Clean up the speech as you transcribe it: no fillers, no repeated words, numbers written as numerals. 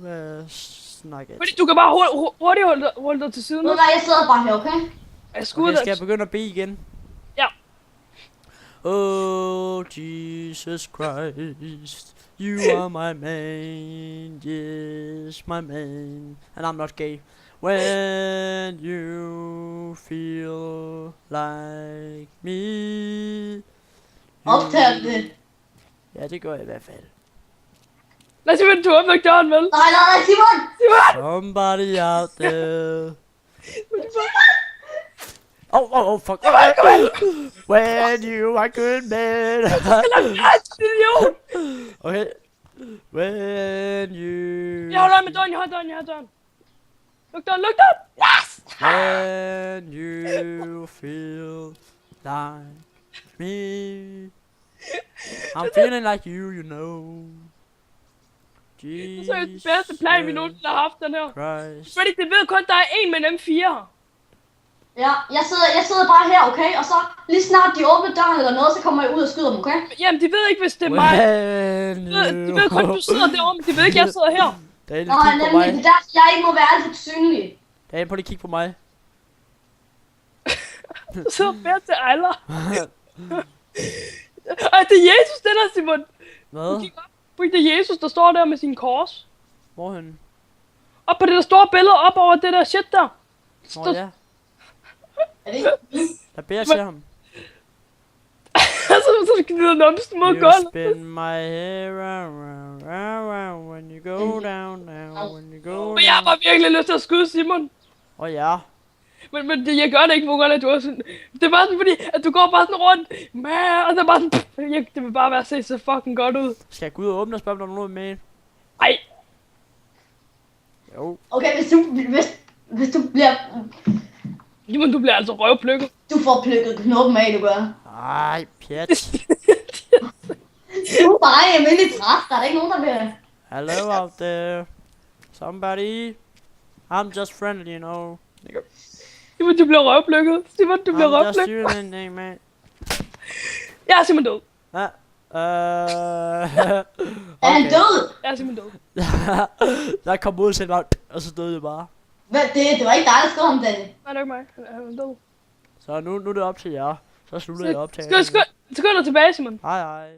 Hvad snakker jeg Fordi til? du kan bare hurtigt holde dig til siden. Ved du hvad, jeg sidder bare her, okay? Jeg skulle Okay, skal jeg begynde at bede igen? Ja. Oh, Jesus Christ, you are my man, yes, my man, and I'm not gay. When you feel like me. Optager det. Ja, det gør jeg i hvert fald. Lad os se, hvad du åbner døren, vel? Nej, Simon! Somebody out there. Oh, fuck. Kom ind! When you are good man. Idiot! Okay. When you. Jeg holder øje med døren, jeg har døren. Luk døren! Yes! When you feel like me. I'm feeling like you know. Det er den bedste plan, vi nogensinde har haft, den her. Christ. Fordi det ved kun, der er en med en M4 her. Ja, jeg sidder bare her, okay? Og så lige snart de åbner døren eller noget, så kommer jeg ud og skyder dem, okay? Jamen, de ved ikke, hvis det er mig. When De ved kun, du sidder derovre, men de ved ikke, jeg sidder her. Daniel, Nej, kig på nemlig, mig. det er derfor, jeg ikke må være alt for synlig. Daniel, prøv lige at kigge på mig. Du sidder bedre til Ejler. Ej, det er Jesus, den her, Simon. Hvad? Kig op. Det er Jesus, der står der med sin kors. Hvorhen? Op på det der store billede, op over det der shit der. Nå ja, Er det ikke? der beder jeg til ham. så glider numsen mod You gulvet. spin my hair around, around when you go down, down, when you go Men jeg har down. bare virkelig lyst til at skyde Simon. Ja. Men det, jeg gør det ikke på grund af, at du er sådan... Det er bare sådan, fordi at du går bare sådan rundt. Man, og så bare sådan... det vil bare være se så fucking godt ud. Skal jeg gå ud og åbne og spørge, om der er nogen med? Ej, Jo. Okay, hvis du bliver... Simon, du bliver altså røvplukket. Du får plukket knoppen af, du gør. Ej, pjat. Du er bare en almindelig træt, der er ikke nogen, der bliver... Hello out there. Somebody. I'm just friendly, you know. Simon, du bliver røvplukket. Simon, du bliver I'm just røvplukket. doing anything, man. Jeg er Simon død. Ah, Er han død? Jeg er Simon død. Der kom modsætning, og så døde det bare. Hvad, det var ikke dig, der skrev om den. Nej, det er ikke mig. Han er død. Så nu er det op til jer. Så slutter jeg optagelsen. Skal du tilbage, Simon? Hej hej.